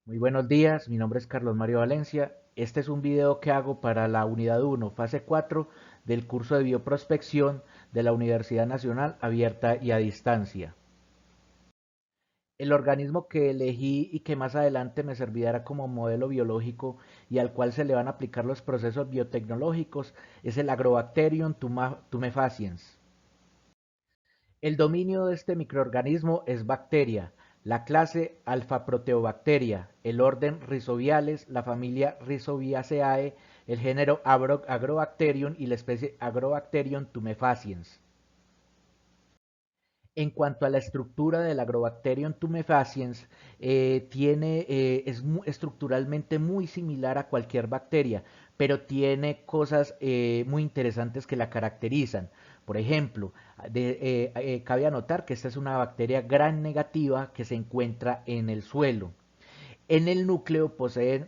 Muy buenos días, mi nombre es Carlos Mario Valencia. Este es un video que hago para la unidad 1, fase 4 del curso de bioprospección de la Universidad Nacional Abierta y a Distancia. El organismo que elegí y que más adelante me servirá como modelo biológico y al cual se le van a aplicar los procesos biotecnológicos es el Agrobacterium tumefaciens. El dominio de este microorganismo es bacteria, la clase Alpha-Proteobacteria, el orden Rhizobiales, la familia Rhizobiaceae, el género Agrobacterium y la especie Agrobacterium tumefaciens. En cuanto a la estructura del Agrobacterium tumefaciens, es estructuralmente muy similar a cualquier bacteria, pero tiene cosas muy interesantes que la caracterizan. Por ejemplo, cabe anotar que esta es una bacteria gram negativa que se encuentra en el suelo. En el núcleo poseen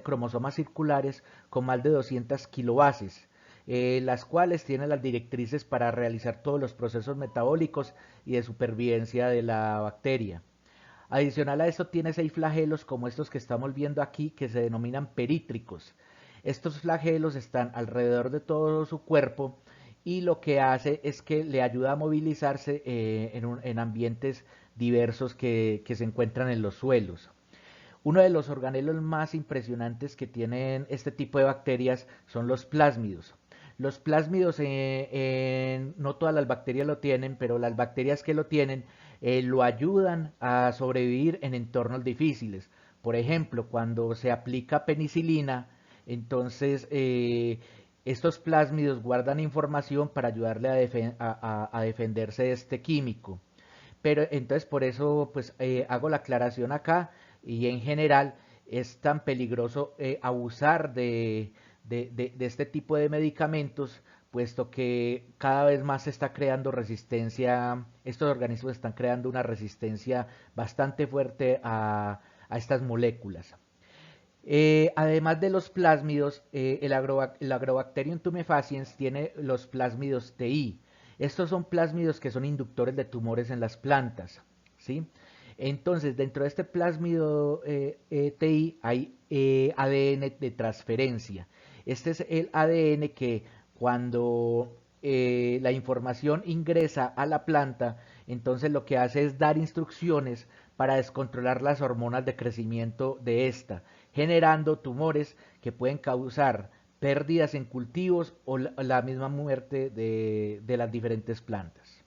cromosomas circulares con más de 200 kilobases, las cuales tienen las directrices para realizar todos los procesos metabólicos y de supervivencia de la bacteria. Adicional a esto tiene 6 flagelos como estos que estamos viendo aquí que se denominan perítricos. Estos flagelos están alrededor de todo su cuerpo y lo que hace es que le ayuda a movilizarse en ambientes diversos que se encuentran en los suelos. Uno de los organelos más impresionantes que tienen este tipo de bacterias son los plásmidos. Los plásmidos, no todas las bacterias lo tienen, pero las bacterias que lo tienen lo ayudan a sobrevivir en entornos difíciles. Por ejemplo, cuando se aplica penicilina, entonces estos plásmidos guardan información para ayudarle a defenderse de este químico. Pero entonces por eso pues hago la aclaración acá y en general es tan peligroso abusar de este tipo de medicamentos, puesto que cada vez más se está creando resistencia, estos organismos están creando una resistencia bastante fuerte a estas moléculas. Además de los plásmidos, el Agrobacterium tumefaciens tiene los plásmidos TI. Estos son plásmidos que son inductores de tumores en las plantas, ¿sí? Entonces, dentro de este plásmido TI hay ADN de transferencia. Este es el ADN que cuando la información ingresa a la planta, entonces lo que hace es dar instrucciones para descontrolar las hormonas de crecimiento de esta, generando tumores que pueden causar pérdidas en cultivos o la misma muerte de las diferentes plantas.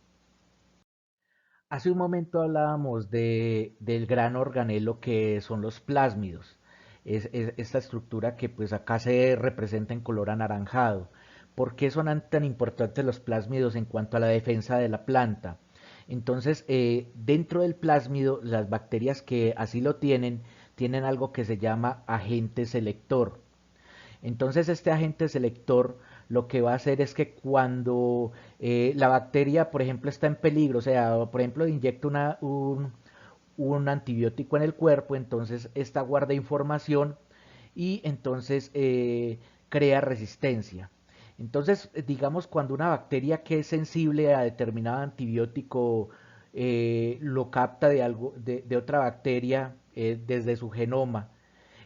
Hace un momento hablábamos del gran organelo que son los plásmidos. Es esta estructura que pues acá se representa en color anaranjado. ¿Por qué son tan importantes los plásmidos en cuanto a la defensa de la planta? Entonces, dentro del plásmido, las bacterias que así lo tienen algo que se llama agente selector. Entonces este agente selector lo que va a hacer es que cuando la bacteria, por ejemplo, está en peligro, o sea, por ejemplo, inyecta un antibiótico en el cuerpo, entonces esta guarda información y entonces crea resistencia. Entonces, digamos, cuando una bacteria que es sensible a determinado antibiótico lo capta de otra bacteria desde su genoma,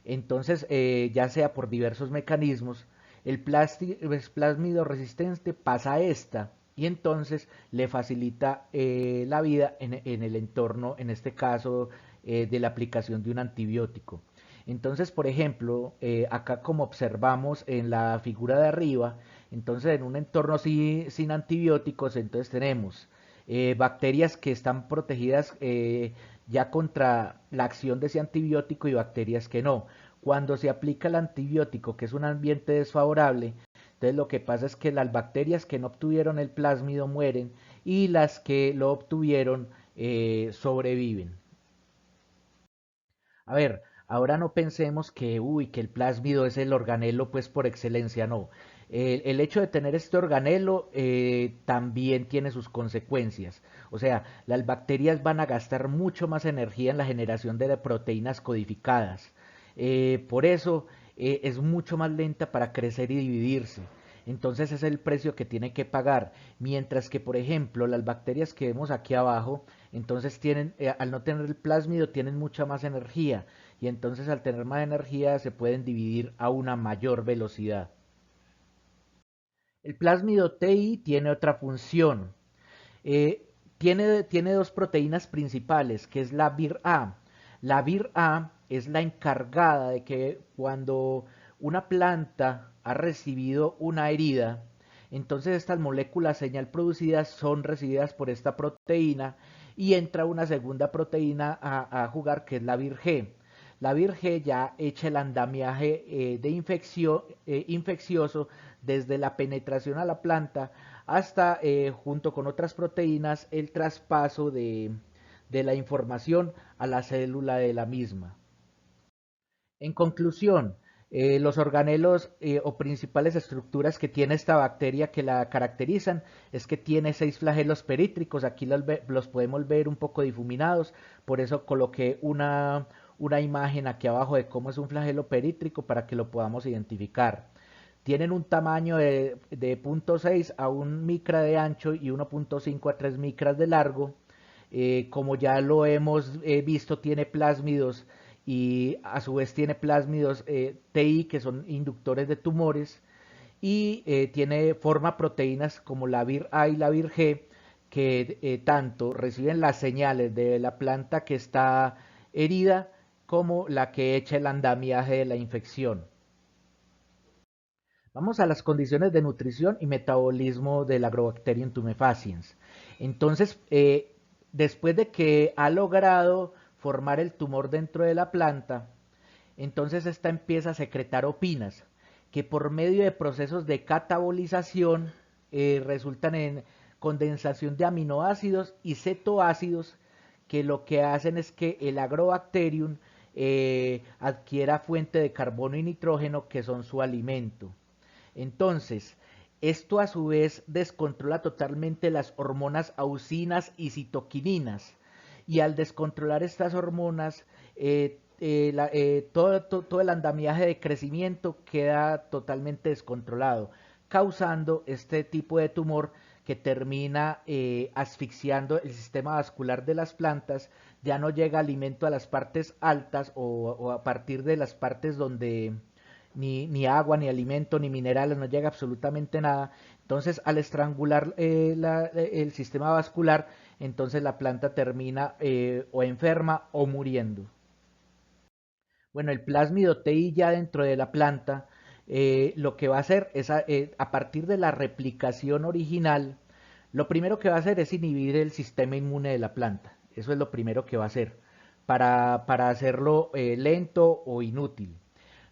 entonces, ya sea por diversos mecanismos, el plásmido resistente pasa a esta y entonces le facilita la vida en el entorno, en este caso, de la aplicación de un antibiótico. Entonces, por ejemplo, acá como observamos en la figura de arriba, entonces en un entorno sin antibióticos, entonces tenemos bacterias que están protegidas ya contra la acción de ese antibiótico y bacterias que no. Cuando se aplica el antibiótico, que es un ambiente desfavorable, entonces lo que pasa es que las bacterias que no obtuvieron el plásmido mueren y las que lo obtuvieron sobreviven. A ver, ahora no pensemos que el plásmido es el organelo pues por excelencia, no. El hecho de tener este organelo también tiene sus consecuencias. O sea, las bacterias van a gastar mucho más energía en la generación de proteínas codificadas. Por eso es mucho más lenta para crecer y dividirse. Entonces es el precio que tiene que pagar. Mientras que, por ejemplo, las bacterias que vemos aquí abajo, entonces tienen, al no tener el plásmido, tienen mucha más energía. Y entonces al tener más energía se pueden dividir a una mayor velocidad. El plásmido TI tiene otra función. Tiene dos proteínas principales, que es la VIR-A. La VIR-A es la encargada de que cuando una planta ha recibido una herida, entonces estas moléculas señal producidas son recibidas por esta proteína y entra una segunda proteína a jugar, que es la VIR-G. La VIR-G ya echa el andamiaje infeccioso desde la penetración a la planta hasta, junto con otras proteínas, el traspaso de la información a la célula de la misma. En conclusión, los organelos o principales estructuras que tiene esta bacteria que la caracterizan es que tiene 6 flagelos perítricos. Aquí los podemos ver un poco difuminados, por eso coloqué una imagen aquí abajo de cómo es un flagelo perítrico para que lo podamos identificar. Tienen un tamaño de 0.6 a 1 micra de ancho y 1.5 a 3 micras de largo. Como ya lo hemos visto, tiene plásmidos y a su vez tiene plásmidos TI, que son inductores de tumores, y forma proteínas como la VIR-A y la VIR-G, que tanto reciben las señales de la planta que está herida como la que echa el andamiaje de la infección. Vamos a las condiciones de nutrición y metabolismo del Agrobacterium tumefaciens. Entonces, después de que ha logrado formar el tumor dentro de la planta, entonces esta empieza a secretar opinas, que por medio de procesos de catabolización resultan en condensación de aminoácidos y cetoácidos, que lo que hacen es que el Agrobacterium adquiera fuente de carbono y nitrógeno, que son su alimento. Entonces, esto a su vez descontrola totalmente las hormonas auxinas y citoquininas. Y al descontrolar estas hormonas, todo el andamiaje de crecimiento queda totalmente descontrolado, causando este tipo de tumor que termina asfixiando el sistema vascular de las plantas. Ya no llega alimento a las partes altas o a partir de las partes donde ni agua, ni alimento, ni minerales, no llega absolutamente nada. Entonces, al estrangular el sistema vascular, entonces la planta termina o enferma o muriendo. Bueno, el plásmido TI ya dentro de la planta, lo que va a hacer es, a partir de la replicación original, lo primero que va a hacer es inhibir el sistema inmune de la planta. Eso es lo primero que va a hacer, para hacerlo lento o inútil.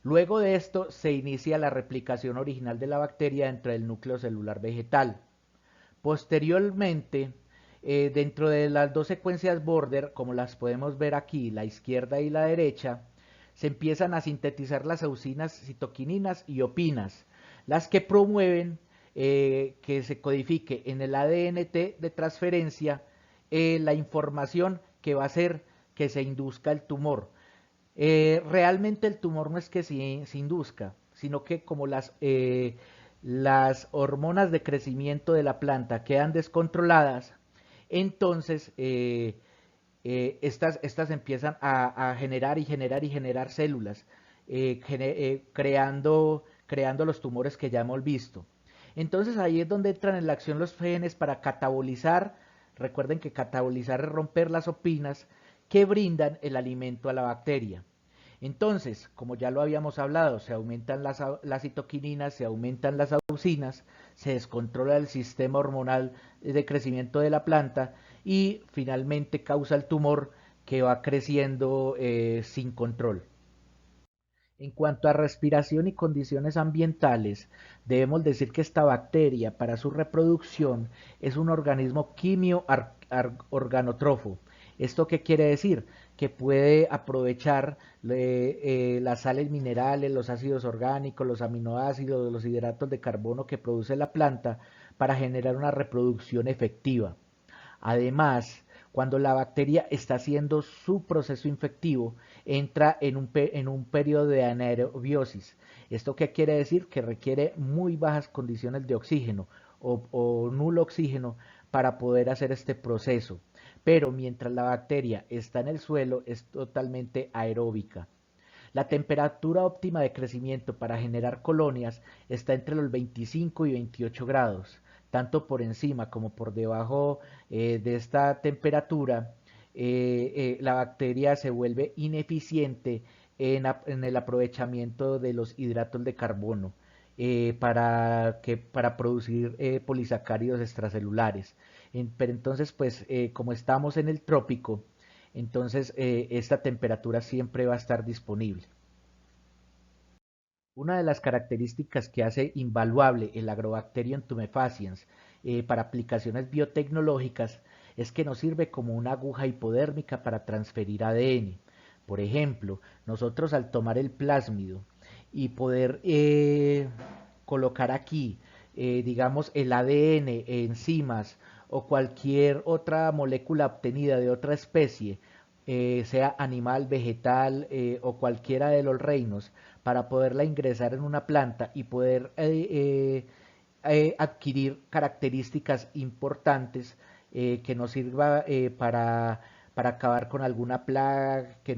Luego de esto se inicia la replicación original de la bacteria dentro del núcleo celular vegetal. Posteriormente, dentro de las dos secuencias border, como las podemos ver aquí, la izquierda y la derecha, se empiezan a sintetizar las auxinas, citoquininas y opinas, las que promueven que se codifique en el ADN de transferencia la información que va a hacer que se induzca el tumor. Realmente el tumor no es que se induzca, sino que como las hormonas de crecimiento de la planta quedan descontroladas, entonces estas empiezan a generar y generar y generar células, creando los tumores que ya hemos visto. Entonces ahí es donde entran en la acción los genes para catabolizar. Recuerden que catabolizar es romper las opinas que brindan el alimento a la bacteria. Entonces, como ya lo habíamos hablado, se aumentan las citoquininas, se aumentan las auxinas, se descontrola el sistema hormonal de crecimiento de la planta y finalmente causa el tumor, que va creciendo sin control. En cuanto a respiración y condiciones ambientales, debemos decir que esta bacteria, para su reproducción, es un organismo quimio-organotrofo. ¿Esto qué quiere decir? Que puede aprovechar las sales minerales, los ácidos orgánicos, los aminoácidos, los hidratos de carbono que produce la planta para generar una reproducción efectiva. Además, Cuando la bacteria está haciendo su proceso infectivo, entra en un periodo de anaerobiosis. ¿Esto qué quiere decir? Que requiere muy bajas condiciones de oxígeno o nulo oxígeno para poder hacer este proceso. Pero mientras la bacteria está en el suelo, es totalmente aeróbica. La temperatura óptima de crecimiento para generar colonias está entre los 25 y 28 grados. Tanto por encima como por debajo de esta temperatura, la bacteria se vuelve ineficiente en el aprovechamiento de los hidratos de carbono para producir polisacáridos extracelulares. Pero entonces, pues, como estamos en el trópico, entonces esta temperatura siempre va a estar disponible. Una de las características que hace invaluable el Agrobacterium tumefaciens para aplicaciones biotecnológicas es que nos sirve como una aguja hipodérmica para transferir ADN. Por ejemplo, nosotros al tomar el plásmido y poder colocar aquí, digamos, el ADN, enzimas o cualquier otra molécula obtenida de otra especie, sea animal, vegetal o cualquiera de los reinos, para poderla ingresar en una planta y poder adquirir características importantes que nos sirva para acabar con alguna plaga, que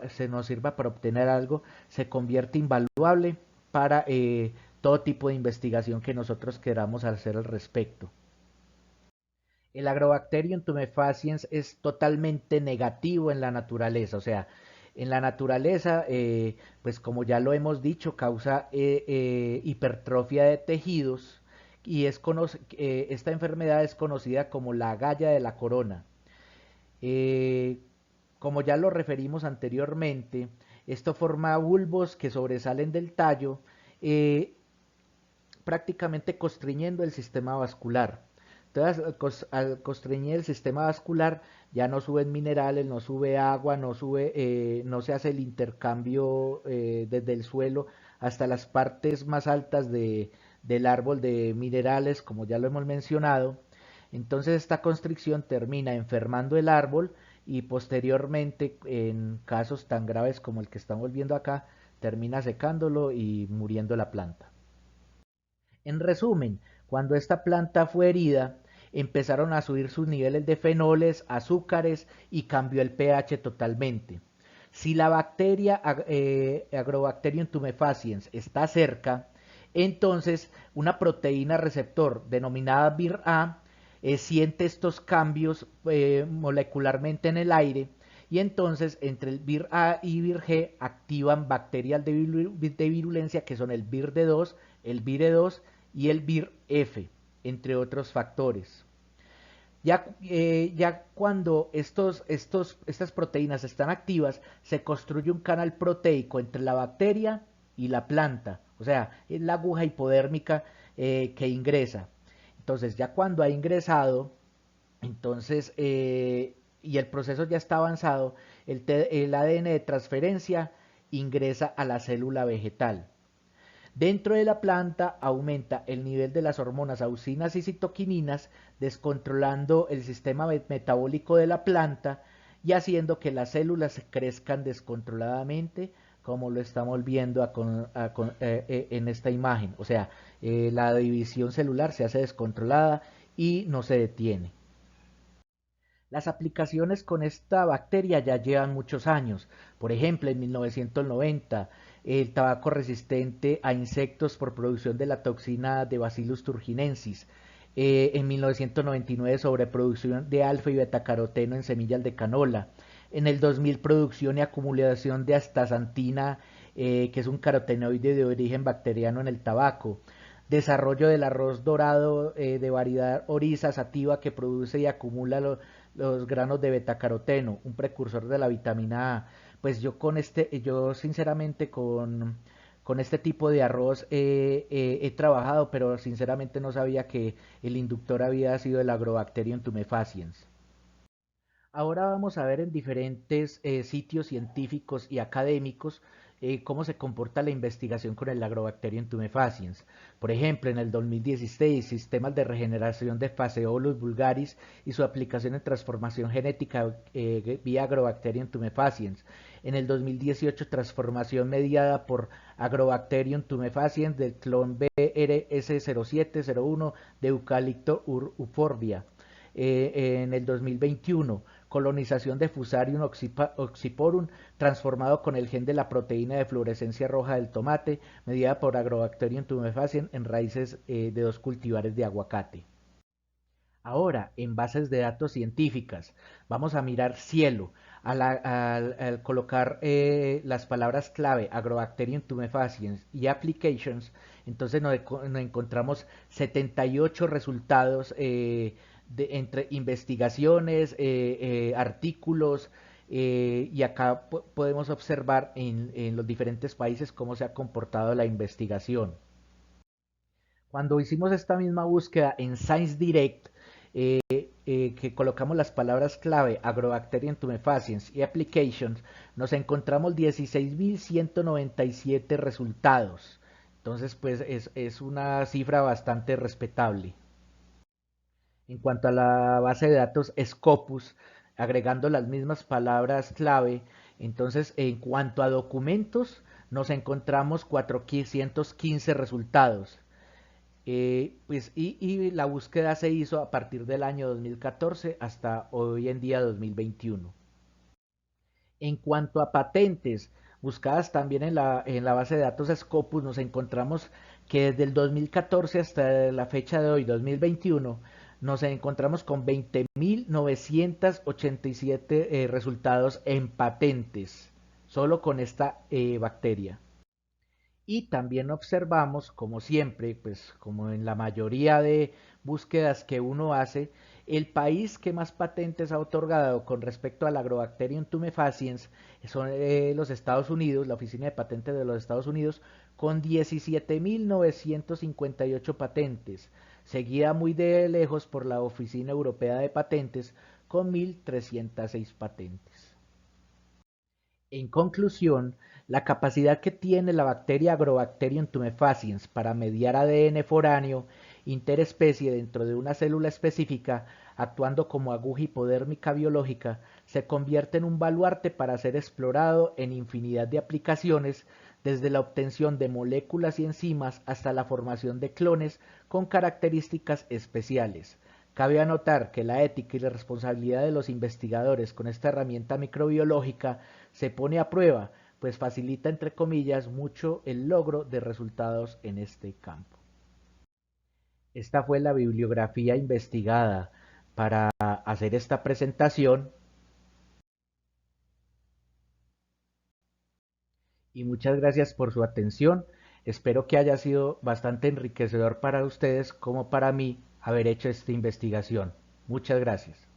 se nos sirva para obtener algo, se convierte invaluable para todo tipo de investigación que nosotros queramos hacer al respecto. El Agrobacterium tumefaciens es totalmente negativo en la naturaleza, o sea, en la naturaleza, pues como ya lo hemos dicho, causa hipertrofia de tejidos y esta enfermedad es conocida como la galla de la corona. Eh, como ya lo referimos anteriormente, esto forma bulbos que sobresalen del tallo, eh, prácticamente constriñendo el sistema vascular. Entonces, al constreñir el sistema vascular, ya no suben minerales, no sube agua, no se hace el intercambio desde el suelo hasta las partes más altas del árbol de minerales, como ya lo hemos mencionado. Entonces, esta constricción termina enfermando el árbol y posteriormente, en casos tan graves como el que estamos viendo acá, termina secándolo y muriendo la planta. En resumen, cuando esta planta fue herida, empezaron a subir sus niveles de fenoles, azúcares y cambió el pH totalmente. Si la bacteria Agrobacterium tumefaciens está cerca, entonces una proteína receptor denominada BIR-A siente estos cambios molecularmente en el aire y entonces entre el BIR-A y BIR-G activan bacterias de virulencia que son el BIR-D2, el BIR-E2 y el BIR-F, entre otros factores. Ya cuando estas proteínas están activas, se construye un canal proteico entre la bacteria y la planta, o sea, es la aguja hipodérmica que ingresa. Entonces, ya cuando ha ingresado, entonces, y el proceso ya está avanzado, el ADN de transferencia ingresa a la célula vegetal. Dentro de la planta aumenta el nivel de las hormonas auxinas y citoquininas, descontrolando el sistema metabólico de la planta y haciendo que las células crezcan descontroladamente, como lo estamos viendo en esta imagen. O sea, la división celular se hace descontrolada y no se detiene. Las aplicaciones con esta bacteria ya llevan muchos años. Por ejemplo, en 1990, el tabaco resistente a insectos por producción de la toxina de Bacillus thuringiensis. En 1999, sobreproducción de alfa y betacaroteno en semillas de canola. En el 2000, producción y acumulación de astaxantina, que es un carotenoide de origen bacteriano en el tabaco. Desarrollo del arroz dorado de variedad Oryza sativa que produce y acumula los granos de betacaroteno, un precursor de la vitamina A. Pues yo sinceramente con este tipo de arroz he trabajado, pero sinceramente no sabía que el inductor había sido el Agrobacterium tumefaciens. Ahora vamos a ver en diferentes sitios científicos y académicos cómo se comporta la investigación con el Lactobacterium tumefaciens. Por ejemplo, en el 2016, sistemas de regeneración de Phaseolus vulgaris y su aplicación en transformación genética vía Agrobacterium tumefaciens. En el 2018, transformación mediada por Agrobacterium tumefaciens del clon BRS0701 de Eucalipto euphorbia. En el 2021, colonización de Fusarium oxyporum transformado con el gen de la proteína de fluorescencia roja del tomate, medida por Agrobacterium tumefaciens en raíces de dos cultivares de aguacate. Ahora, en bases de datos científicas, vamos a mirar cielo. Al colocar las palabras clave Agrobacterium tumefaciens y applications, entonces nos encontramos 78 resultados entre investigaciones, artículos, y acá podemos observar en los diferentes países cómo se ha comportado la investigación. Cuando hicimos esta misma búsqueda en Science Direct, que colocamos las palabras clave Agrobacterium tumefaciens y Applications, nos encontramos 16.197 resultados. Entonces, pues es una cifra bastante respetable. En cuanto a la base de datos Scopus, agregando las mismas palabras clave, entonces en cuanto a documentos, nos encontramos 415 resultados. Y la búsqueda se hizo a partir del año 2014 hasta hoy en día 2021. En cuanto a patentes, buscadas también en la base de datos Scopus, nos encontramos que desde el 2014 hasta la fecha de hoy, 2021, nos encontramos con 20.987 resultados en patentes, solo con esta bacteria. Y también observamos, como siempre, pues como en la mayoría de búsquedas que uno hace, el país que más patentes ha otorgado con respecto al Agrobacterium tumefaciens son los Estados Unidos, la Oficina de Patentes de los Estados Unidos, con 17.958 patentes, seguida muy de lejos por la Oficina Europea de Patentes con 1.306 patentes. En conclusión, la capacidad que tiene la bacteria Agrobacterium tumefaciens para mediar ADN foráneo interespecie dentro de una célula específica, actuando como aguja hipodérmica biológica, se convierte en un baluarte para ser explorado en infinidad de aplicaciones, desde la obtención de moléculas y enzimas hasta la formación de clones con características especiales. Cabe anotar que la ética y la responsabilidad de los investigadores con esta herramienta microbiológica se pone a prueba, pues facilita, entre comillas, mucho el logro de resultados en este campo. Esta fue la bibliografía investigada para hacer esta presentación y muchas gracias por su atención. Espero que haya sido bastante enriquecedor para ustedes como para mí haber hecho esta investigación. Muchas gracias.